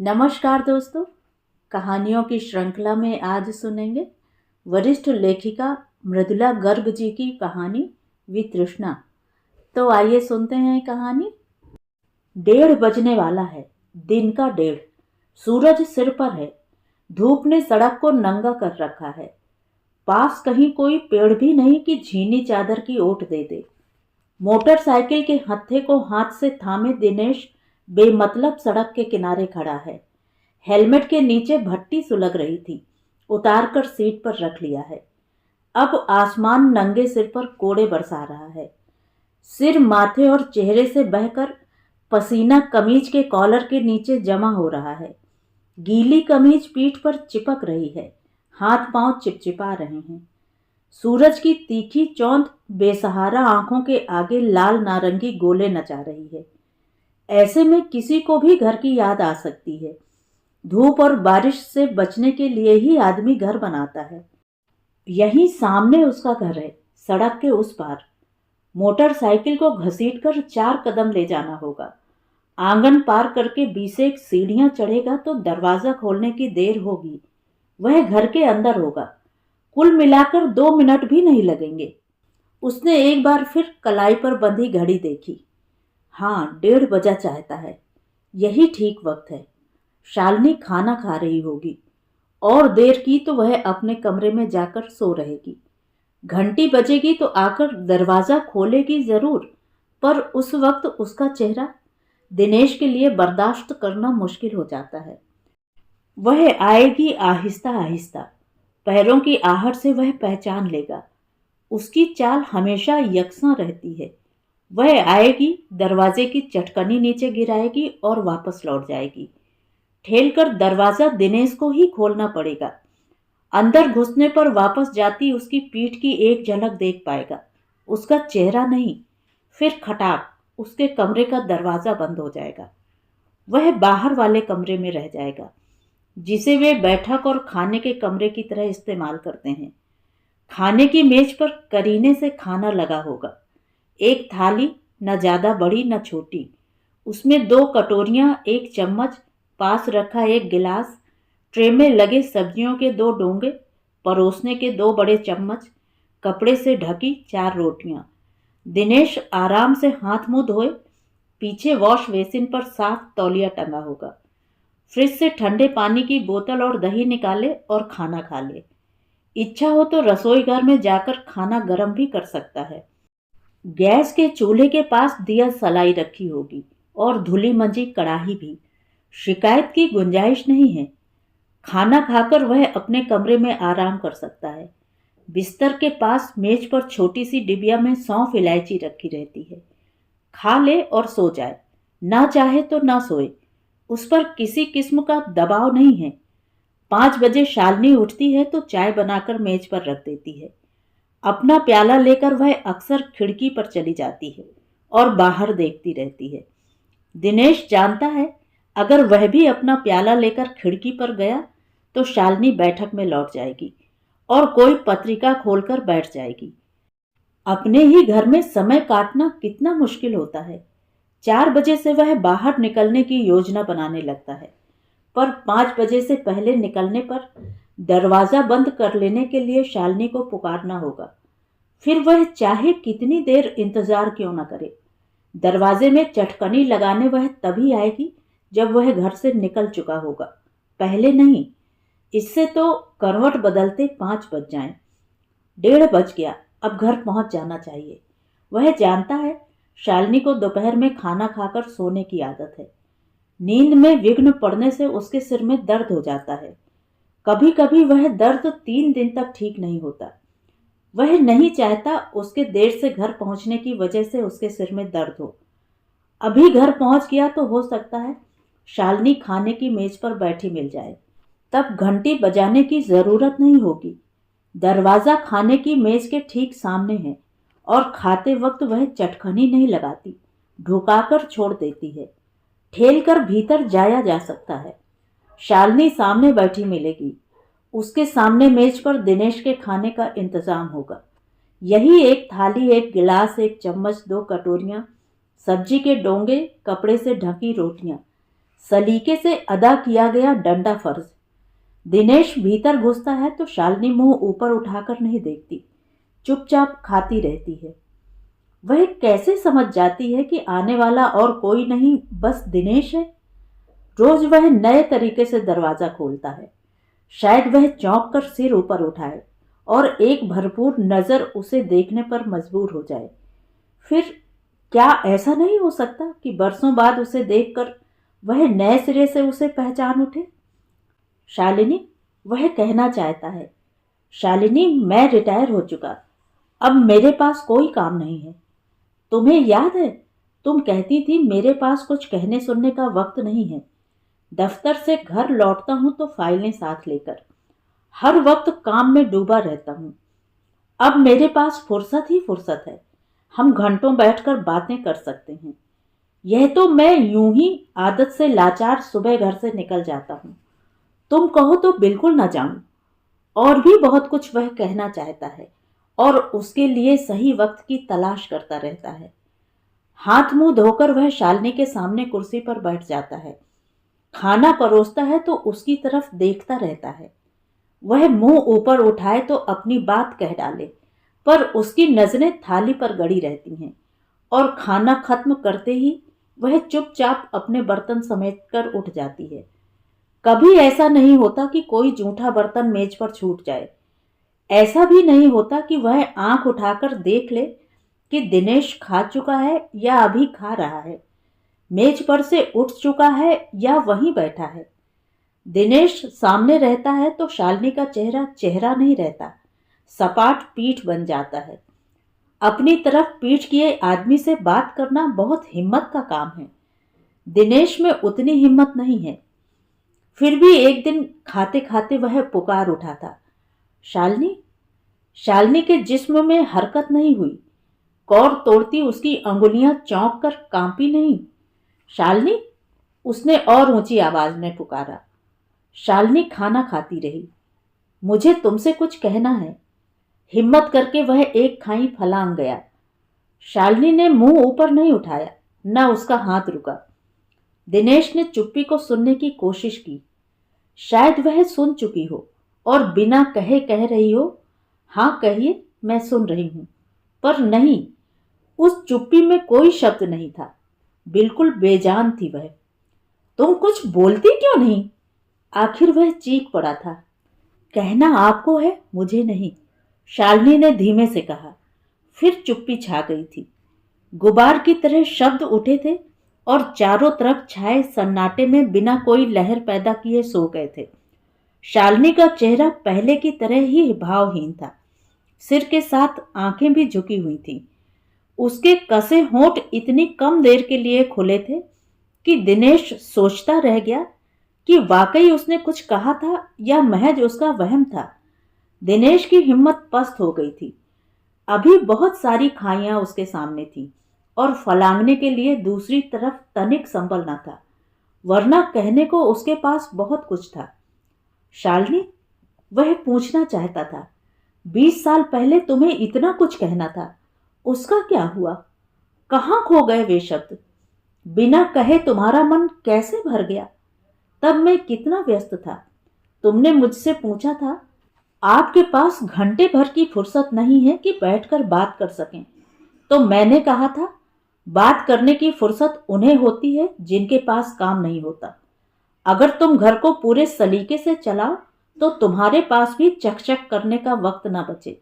नमस्कार दोस्तों, कहानियों की श्रृंखला में आज सुनेंगे वरिष्ठ लेखिका मृदुला गर्ग जी की कहानी वितृष्णा। तो आइए सुनते हैं कहानी। 1:30 बजने वाला है। दिन का 1:30। सूरज सिर पर है। धूप ने सड़क को नंगा कर रखा है। पास कहीं कोई पेड़ भी नहीं कि झीनी चादर की ओट दे दे। मोटरसाइकिल के हत्थे को हाथ से थामे दिनेश बेमतलब सड़क के किनारे खड़ा है। हेलमेट के नीचे भट्टी सुलग रही थी, उतार कर सीट पर रख लिया है। अब आसमान नंगे सिर पर कोड़े बरसा रहा है। सिर, माथे और चेहरे से बहकर पसीना कमीज के कॉलर के नीचे जमा हो रहा है। गीली कमीज पीठ पर चिपक रही है। हाथ पांव चिपचिपा रहे हैं। सूरज की तीखी चौंध बेसहारा आंखों के आगे लाल नारंगी गोले नचा रही है। ऐसे में किसी को भी घर की याद आ सकती है। धूप और बारिश से बचने के लिए ही आदमी घर बनाता है। यहीं सामने उसका घर है, सड़क के उस पार। मोटरसाइकिल को घसीटकर 4 कदम ले जाना होगा। आंगन पार करके 20 सीढ़ियां चढ़ेगा तो दरवाजा खोलने की देर होगी। वह घर के अंदर होगा। कुल मिलाकर 2 मिनट भी नहीं लगेंगे। उसने एक बार फिर कलाई पर बंधी घड़ी देखी। हाँ, 1:30 बजा चाहता है। यही ठीक वक्त है। शालिनी खाना खा रही होगी। और देर की तो वह अपने कमरे में जाकर सो रहेगी। घंटी बजेगी तो आकर दरवाजा खोलेगी जरूर, पर उस वक्त उसका चेहरा दिनेश के लिए बर्दाश्त करना मुश्किल हो जाता है। वह आएगी आहिस्ता आहिस्ता। पैरों की आहट से वह पहचान लेगा। उसकी चाल हमेशा यकसा रहती है। वह आएगी, दरवाजे की चटकनी नीचे गिराएगी और वापस लौट जाएगी। ठेलकर दरवाजा दिनेश को ही खोलना पड़ेगा। अंदर घुसने पर वापस जाती उसकी पीठ की एक झलक देख पाएगा, उसका चेहरा नहीं। फिर खटाक, उसके कमरे का दरवाजा बंद हो जाएगा। वह बाहर वाले कमरे में रह जाएगा, जिसे वे बैठक और खाने के कमरे की तरह इस्तेमाल करते हैं। खाने की मेज पर करीने से खाना लगा होगा। एक थाली, न ज्यादा बड़ी न छोटी। उसमें 2 कटोरियां, 1 चम्मच, पास रखा 1 गिलास, ट्रे में लगे सब्जियों के 2 डोंगे, परोसने के 2 बड़े चम्मच, कपड़े से ढकी 4 रोटियां। दिनेश आराम से हाथ मुंह धोए। पीछे वॉश बेसिन पर साफ तौलिया टंगा होगा। फ्रिज से ठंडे पानी की बोतल और दही निकाले और खाना खा ले। इच्छा हो तो रसोई घर में जाकर खाना गर्म भी कर सकता है। गैस के चूल्हे के पास दिया सलाई रखी होगी और धुली मंजी कड़ाही भी। शिकायत की गुंजाइश नहीं है। खाना खाकर वह अपने कमरे में आराम कर सकता है। बिस्तर के पास मेज पर छोटी सी डिबिया में सौंफ इलायची रखी रहती है। खा ले और सो जाए। ना चाहे तो ना सोए। उस पर किसी किस्म का दबाव नहीं है। 5 बजे शालिनी उठती है तो चाय बनाकर मेज पर रख देती है। अपना प्याला लेकर वह अक्सर खिड़की पर चली जाती है और बाहर देखती रहती है। दिनेश जानता है, अगर वह भी अपना प्याला लेकर खिड़की पर गया तो शालिनी बैठक में लौट जाएगी और कोई पत्रिका खोलकर बैठ जाएगी। अपने ही घर में समय काटना कितना मुश्किल होता है। 4 बजे से वह बाहर निकलने की योजना बनाने लगता है, पर 5 बजे से पहले निकलने पर दरवाजा बंद कर लेने के लिए शालिनी को पुकारना होगा। फिर वह चाहे कितनी देर इंतजार क्यों न करे, दरवाजे में चटकनी लगाने वह तभी आएगी जब वह घर से निकल चुका होगा, पहले नहीं। इससे तो करवट बदलते 5 बज जाएं। 1:30 बज गया, अब घर पहुंच जाना चाहिए। वह जानता है, शालिनी को दोपहर में खाना खाकर सोने की आदत है। नींद में विघ्न पड़ने से उसके सिर में दर्द हो जाता है। कभी कभी वह दर्द 3 दिन तक ठीक नहीं होता। वह नहीं चाहता उसके देर से घर पहुंचने की वजह से उसके सिर में दर्द हो। अभी घर पहुंच गया तो हो सकता है शालिनी खाने की मेज पर बैठी मिल जाए। तब घंटी बजाने की जरूरत नहीं होगी। दरवाजा खाने की मेज के ठीक सामने है और खाते वक्त वह चटखनी नहीं लगाती, ढुकाकर छोड़ देती है। ठेल कर भीतर जाया जा सकता है। शालिनी सामने बैठी मिलेगी। उसके सामने मेज पर दिनेश के खाने का इंतजाम होगा। यही एक थाली, 1 गिलास, 1 चम्मच, 2 कटोरियां, सब्जी के डोंगे, कपड़े से ढकी रोटियां। सलीके से अदा किया गया डंडा फर्ज। दिनेश भीतर घुसता है तो शालिनी मुंह ऊपर उठाकर नहीं देखती, चुपचाप खाती रहती है। वह कैसे समझ जाती है कि आने वाला और कोई नहीं बस दिनेश है। रोज वह नए तरीके से दरवाजा खोलता है। शायद वह चौंक कर सिर ऊपर उठाए और एक भरपूर नजर उसे देखने पर मजबूर हो जाए। फिर क्या ऐसा नहीं हो सकता कि बरसों बाद उसे देखकर वह नए सिरे से उसे पहचान उठे? शालिनी, वह कहना चाहता है, शालिनी मैं रिटायर हो चुका, अब मेरे पास कोई काम नहीं है। तुम्हें याद है तुम कहती थी मेरे पास कुछ कहने सुनने का वक्त नहीं है। दफ्तर से घर लौटता हूं तो फाइलें साथ लेकर, हर वक्त काम में डूबा रहता हूं। अब मेरे पास फुर्सत ही फुर्सत है, हम घंटों बैठकर बातें कर सकते हैं। यह तो मैं यूं ही आदत से लाचार सुबह घर से निकल जाता हूं। तुम कहो तो बिल्कुल ना जाऊं। और भी बहुत कुछ वह कहना चाहता है और उसके लिए सही वक्त की तलाश करता रहता है। हाथ मुंह धोकर वह शालिनी के सामने कुर्सी पर बैठ जाता है। खाना परोसता है तो उसकी तरफ देखता रहता है। वह मुंह ऊपर उठाए तो अपनी बात कह डाले, पर उसकी नजरें थाली पर गड़ी रहती हैं और खाना खत्म करते ही वह चुपचाप अपने बर्तन समेटकर उठ जाती है। कभी ऐसा नहीं होता कि कोई जूठा बर्तन मेज पर छूट जाए। ऐसा भी नहीं होता कि वह आंख उठाकर देख ले कि दिनेश खा चुका है या अभी खा रहा है, मेज पर से उठ चुका है या वहीं बैठा है। दिनेश सामने रहता है तो शालिनी का चेहरा चेहरा नहीं रहता, सपाट पीठ बन जाता है। अपनी तरफ पीठ किए आदमी से बात करना बहुत हिम्मत का काम है। दिनेश में उतनी हिम्मत नहीं है। फिर भी एक दिन खाते खाते वह पुकार उठा था, शालिनी। शालिनी के जिस्म में हरकत नहीं हुई। कौर तोड़ती उसकी अंगुलियां चौंक कर कांपी नहीं। शालिनी, उसने और ऊंची आवाज में पुकारा। शालिनी खाना खाती रही। मुझे तुमसे कुछ कहना है। हिम्मत करके वह एक खाई फलांग गया। शालिनी ने मुंह ऊपर नहीं उठाया, न उसका हाथ रुका। दिनेश ने चुप्पी को सुनने की कोशिश की। शायद वह सुन चुकी हो और बिना कहे कह रही हो, हाँ कहिए, मैं सुन रही हूं। पर नहीं, उस चुप्पी में कोई शब्द नहीं था। बिल्कुल बेजान थी वह। तुम कुछ बोलती क्यों नहीं? आखिर वह चीख पड़ा था। कहना आपको है, मुझे नहीं, शालिनी ने धीमे से कहा। फिर चुप्पी छा गई थी। गुबार की तरह शब्द उठे थे और चारों तरफ छाए सन्नाटे में बिना कोई लहर पैदा किए सो गए थे। शालिनी का चेहरा पहले की तरह ही भावहीन था। सिर के साथ आंखें भी झुकी हुई थीं। उसके कसे होंठ इतनी कम देर के लिए खुले थे कि दिनेश सोचता रह गया कि वाकई उसने कुछ कहा था या महज उसका वहम था। दिनेश की हिम्मत पस्त हो गई थी। अभी बहुत सारी खाइयां उसके सामने थी और फलांगने के लिए दूसरी तरफ तनिक संबल न था, वरना कहने को उसके पास बहुत कुछ था। शालिनी, वह पूछना चाहता था, 20 साल पहले तुम्हें इतना कुछ कहना था, उसका क्या हुआ? कहाँ खो गए वे शब्द? बिना कहे तुम्हारा मन कैसे भर गया? तब मैं कितना व्यस्त था। तुमने मुझसे पूछा था, आपके पास घंटे भर की फुर्सत नहीं है कि बैठकर बात कर सकें। तो मैंने कहा था, बात करने की फुर्सत उन्हें होती है जिनके पास काम नहीं होता। अगर तुम घर को पूरे सलीके से चलाओ तो तुम्हारे पास भी चकचक करने का वक्त ना बचे।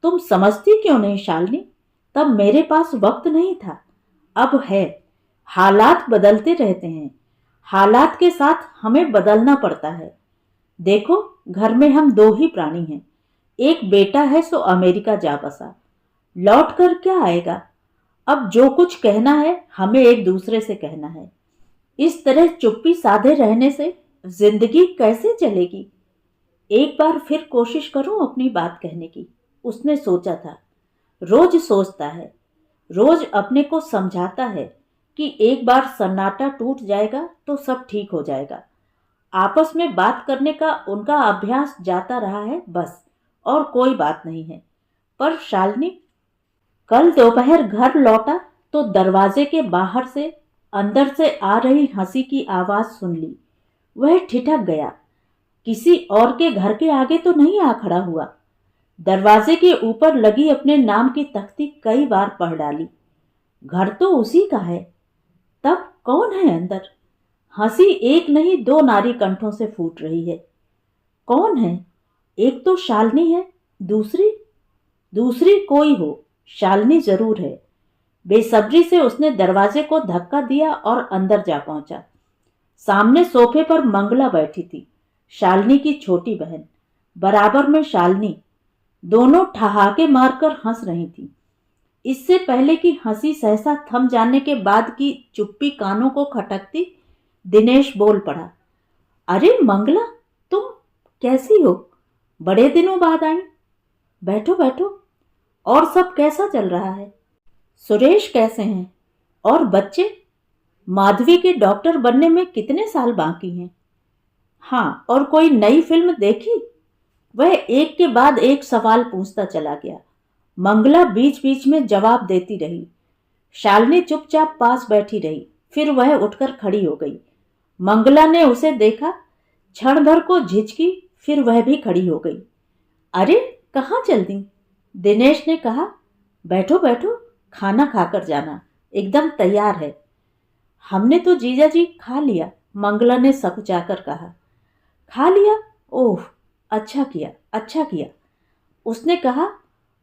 तुम समझती क्यों नहीं शालिनी? तब मेरे पास वक्त नहीं था, अब है। हालात बदलते रहते हैं, हालात के साथ हमें बदलना पड़ता है। देखो, घर में हम 2 ही प्राणी हैं। एक बेटा है सो अमेरिका जा बसा, लौट कर क्या आएगा? अब जो कुछ कहना है हमें एक दूसरे से कहना है। इस तरह चुप्पी साधे रहने से जिंदगी कैसे चलेगी? एक बार फिर कोशिश करूं अपनी बात कहने की, उसने सोचा था। रोज सोचता है, रोज अपने को समझाता है कि एक बार सन्नाटा टूट जाएगा तो सब ठीक हो जाएगा। आपस में बात करने का उनका अभ्यास जाता रहा है बस, और कोई बात नहीं है। पर शालिनी, कल दोपहर घर लौटा तो दरवाजे के बाहर से अंदर से आ रही हंसी की आवाज सुन ली। वह ठिठक गया। किसी और के घर के आगे तो नहीं आ खड़ा हुआ। दरवाजे के ऊपर लगी अपने नाम की तख्ती कई बार पढ़ डाली। घर तो उसी का है। तब कौन है अंदर? हंसी एक नहीं दो नारी कंठों से फूट रही है। कौन है? एक तो शालिनी है, दूसरी दूसरी कोई हो, शालिनी जरूर है। बेसब्री से उसने दरवाजे को धक्का दिया और अंदर जा पहुंचा। सामने सोफे पर मंगला बैठी थी, शालिनी की छोटी बहन। बराबर में शालिनी। दोनों ठहाके मारकर हंस रही थी। इससे पहले कि हंसी सहसा थम जाने के बाद की चुप्पी कानों को खटकती, दिनेश बोल पड़ा। अरे मंगला, तुम कैसी हो? बड़े दिनों बाद आई। बैठो बैठो। और सब कैसा चल रहा है? सुरेश कैसे हैं? और बच्चे? माधवी के डॉक्टर बनने में कितने साल बाकी हैं? हाँ, और कोई नई फिल्म देखी? वह एक के बाद एक सवाल पूछता चला गया। मंगला बीच बीच में जवाब देती रही। शालिनी चुपचाप पास बैठी रही। फिर वह उठकर खड़ी हो गई। मंगला ने उसे देखा, क्षण भर को झिझकी, फिर वह भी खड़ी हो गई। अरे कहाँ चल दी? दिनेश ने कहा। बैठो बैठो, खाना खाकर जाना, एकदम तैयार है। हमने तो जीजा जी खा लिया, मंगला ने सकुचाकर कहा। खा लिया? ओह, अच्छा किया अच्छा किया। उसने कहा,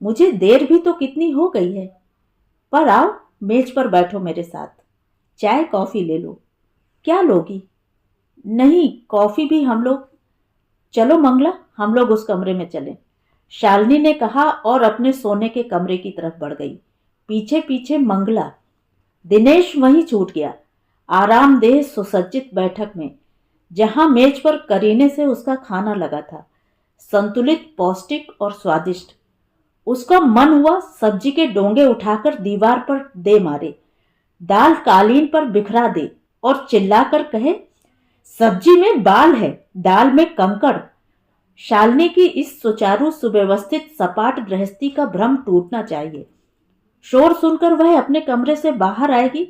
मुझे देर भी तो कितनी हो गई है। पर आओ, मेज पर बैठो मेरे साथ, चाय कॉफी ले लो। क्या लोगी? नहीं, कॉफी भी हम लोग। चलो मंगला, हम लोग उस कमरे में चलें, शालिनी ने कहा और अपने सोने के कमरे की तरफ बढ़ गई। पीछे पीछे मंगला। दिनेश वहीं छूट गया, आरामदेह सुसज्जित बैठक में, जहां मेज पर करीने से उसका खाना लगा था, संतुलित, पौष्टिक और स्वादिष्ट। उसका मन हुआ सब्जी के डोंगे उठाकर दीवार पर दे मारे, दाल कालीन पर बिखरा दे और चिल्लाकर कहे, सब्जी में बाल है, दाल में कंकड़। शालिनी की इस सुचारू सुव्यवस्थित सपाट गृहस्थी का भ्रम टूटना चाहिए। शोर सुनकर वह अपने कमरे से बाहर आएगी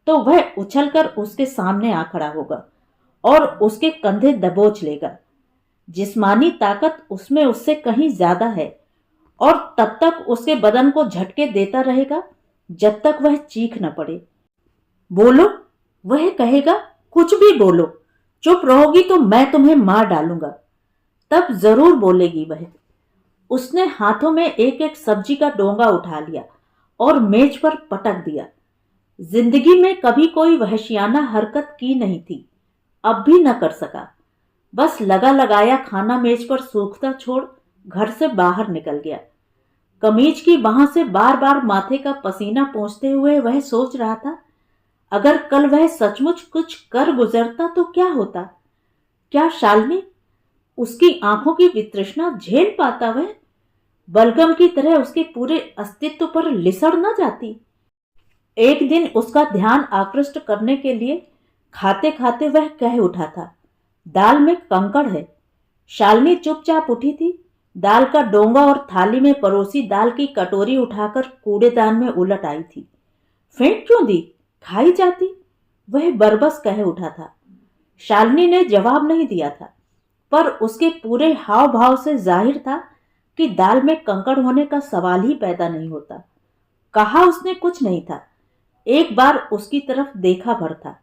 तो वह उछलकर उसके सामने आ खड़ा होगा और उसके कंधे दबोच लेगा। जिस्मानी ताकत उसमें उससे कहीं ज्यादा है और तब तक उसके बदन को झटके देता रहेगा जब तक वह चीख न पड़े। बोलो, वह कहेगा, कुछ भी बोलो, चुप रहोगी तो मैं तुम्हें मार डालूंगा। तब जरूर बोलेगी वह। उसने हाथों में एक एक सब्जी का डोंगा उठा लिया और मेज पर पटक दिया। जिंदगी में कभी कोई वहशियाना हरकत की नहीं थी, अब भी न कर सका। बस लगा लगाया खाना मेज पर सूखता छोड़ घर से बाहर निकल गया। कमीज की बाह से बार बार माथे का पसीना पोंछते हुए वह सोच रहा था, अगर कल वह सचमुच कुछ कर गुजरता तो क्या होता? क्या शालिनी, उसकी आंखों की वितृष्णा झेल पाता? वह बलगम की तरह उसके पूरे अस्तित्व पर लिसड़ न जाती? एक दिन उसका ध्यान आकृष्ट करने के लिए खाते खाते वह कह उठा था, दाल में कंकड़ है। शालिनी चुपचाप उठी थी, दाल का डोंगा और थाली में परोसी दाल की कटोरी उठाकर कूड़ेदान में उलट आई थी। फेंक क्यों दी? खाई जाती, वह बरबस कह उठा था। शालिनी ने जवाब नहीं दिया था, पर उसके पूरे हाव भाव से जाहिर था कि दाल में कंकड़ होने का सवाल ही पैदा नहीं होता। कहा उसने कुछ नहीं था, एक बार उसकी तरफ देखा भर था,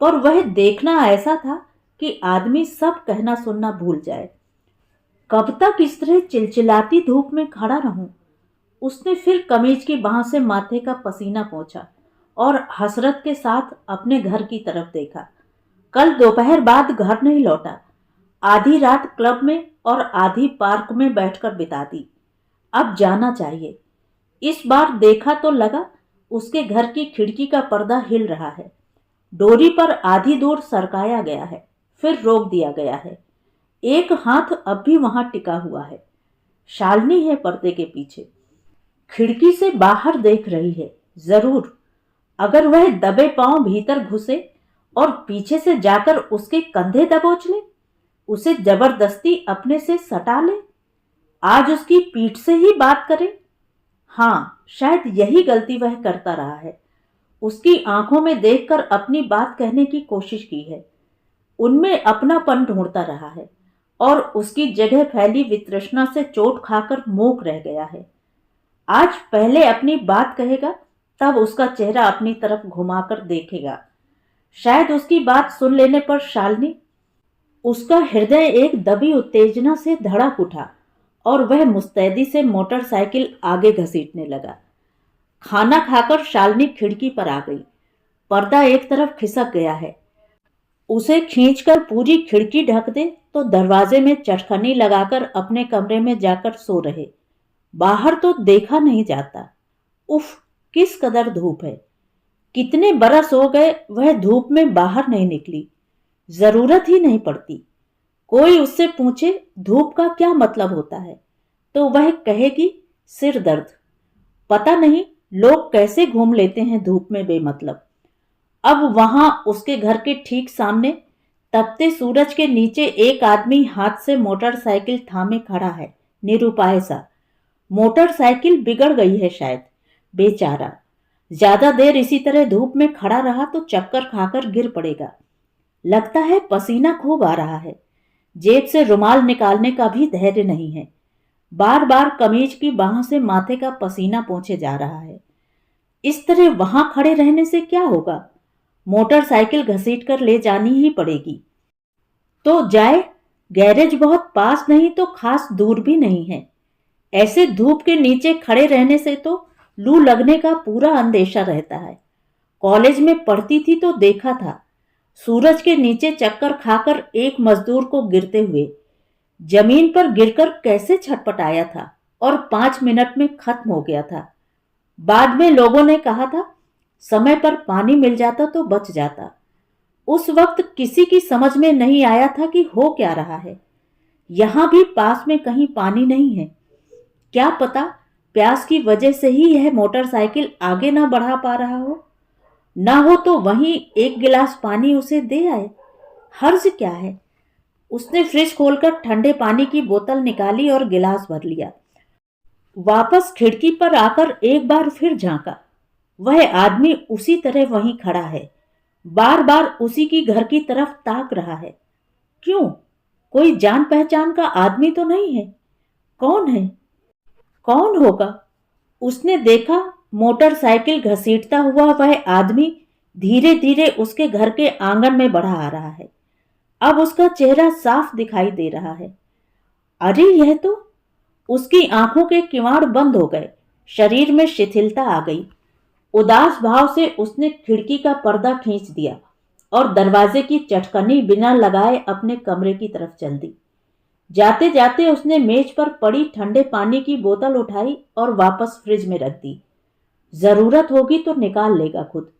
पर वह देखना ऐसा था कि आदमी सब कहना सुनना भूल जाए। कब तक इस तरह चिलचिलाती धूप में खड़ा रहूं? उसने फिर कमीज की बाह से माथे का पसीना पोंछा और हसरत के साथ अपने घर की तरफ देखा। कल दोपहर बाद घर नहीं लौटा, आधी रात क्लब में और आधी पार्क में बैठकर बिता दी। अब जाना चाहिए। इस बार देखा तो लगा उसके घर की खिड़की का पर्दा हिल रहा है। डोरी पर आधी दूर सरकाया गया है, फिर रोक दिया गया है। एक हाथ अब भी वहां टिका हुआ है। शालिनी है पर्दे के पीछे, खिड़की से बाहर देख रही है। जरूर, अगर वह दबे पांव भीतर घुसे और पीछे से जाकर उसके कंधे दबोच ले, उसे जबरदस्ती अपने से सटा ले, आज उसकी पीठ से ही बात करे। हाँ, शायद यही गलती वह करता रहा है। उसकी आंखों में देखकर अपनी बात कहने की कोशिश की है। उनमें अपनापन ढूंढता रहा है और उसकी जगह फैली वितृष्णा से चोट खाकर मूक रह गया है। आज पहले अपनी बात कहेगा, तब उसका चेहरा अपनी तरफ घुमाकर देखेगा। शायद उसकी बात सुन लेने पर शालिनी, उसका हृदय एक दबी उत्तेजना से धड़क उठा और वह मुस्तैदी से मोटरसाइकिल आगे घसीटने लगा। खाना खाकर शालिनी खिड़की पर आ गई। पर्दा एक तरफ खिसक गया है। उसे खींचकर पूरी खिड़की ढक दे तो दरवाजे में चटखनी लगाकर अपने कमरे में जाकर सो रहे। बाहर तो देखा नहीं जाता। उफ, किस कदर धूप है। कितने बरस हो गए वह धूप में बाहर नहीं निकली। जरूरत ही नहीं पड़ती। कोई उससे पूछे धूप का क्या मतलब होता है तो वह कहेगी सिर दर्द। पता नहीं लोग कैसे घूम लेते हैं धूप में बेमतलब। अब वहां उसके घर के ठीक सामने तपते सूरज के नीचे एक आदमी हाथ से मोटरसाइकिल थामे खड़ा है, निरुपाय सा। मोटरसाइकिल बिगड़ गई है शायद, बेचारा। ज्यादा देर इसी तरह धूप में खड़ा रहा तो चक्कर खाकर गिर पड़ेगा। लगता है पसीना खूब आ रहा है। जेब से रुमाल निकालने का भी धैर्य नहीं है। बार बार कमीज की बाह से माथे का पसीना पोंछे जा रहा है। इस तरह वहां खड़े रहने से क्या होगा? मोटरसाइकिल घसीट कर ले जानी ही पड़ेगी। तो जाए, गैरेज बहुत पास नहीं तो खास दूर भी नहीं है। ऐसे धूप के नीचे खड़े रहने से तो लू लगने का पूरा अंदेशा रहता है। कॉलेज में पढ़ती थी तो देखा था, सूरज के नीचे चक्कर खाकर एक मजदूर को गिरते हुए। जमीन पर गिरकर कैसे छटपटाया था और 5 मिनट में खत्म हो गया था। बाद में लोगों ने कहा था समय पर पानी मिल जाता तो बच जाता। उस वक्त किसी की समझ में नहीं आया था कि हो क्या रहा है। यहां भी पास में कहीं पानी नहीं है। क्या पता प्यास की वजह से ही यह मोटरसाइकिल आगे ना बढ़ा पा रहा हो। ना हो तो वहीं एक गिलास पानी उसे दे आए। हर्ज क्या है? उसने फ्रिज खोलकर ठंडे पानी की बोतल निकाली और गिलास भर लिया। वापस खिड़की पर आकर एक बार फिर झांका। वह आदमी उसी तरह वहीं खड़ा है, बार बार उसी की घर की तरफ ताक रहा है। क्यों? कोई जान पहचान का आदमी तो नहीं है? कौन है? कौन होगा? उसने देखा मोटरसाइकिल घसीटता हुआ वह आदमी धीरे धीरे उसके घर के आंगन में बढ़ा आ रहा है। अब उसका चेहरा साफ दिखाई दे रहा है। अरे यह तो! उसकी आंखों के किवाड़ बंद हो गए। शरीर में शिथिलता आ गई। उदास भाव से उसने खिड़की का पर्दा खींच दिया और दरवाजे की चटकनी बिना लगाए अपने कमरे की तरफ चल दी। जाते जाते उसने मेज पर पड़ी ठंडे पानी की बोतल उठाई और वापस फ्रिज में रख दी। जरूरत होगी तो निकाल लेगा खुद।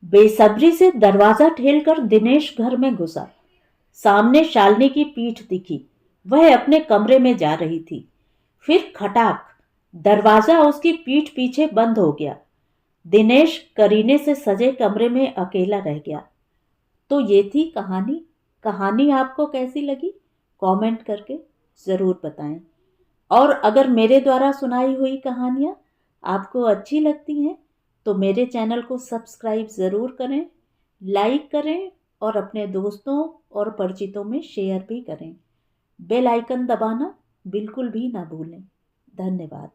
बेसब्री से दरवाजा ठेलकर दिनेश घर में घुसा। सामने शालिनी की पीठ दिखी। वह अपने कमरे में जा रही थी। फिर खटाक, दरवाजा उसकी पीठ पीछे बंद हो गया। दिनेश करीने से सजे कमरे में अकेला रह गया। तो ये थी कहानी। कहानी आपको कैसी लगी कमेंट करके ज़रूर बताएं। और अगर मेरे द्वारा सुनाई हुई कहानियाँ आपको अच्छी लगती हैं तो मेरे चैनल को सब्सक्राइब ज़रूर करें, लाइक करें और अपने दोस्तों और परिचितों में शेयर भी करें। बेल आइकन दबाना बिल्कुल भी ना भूलें। धन्यवाद।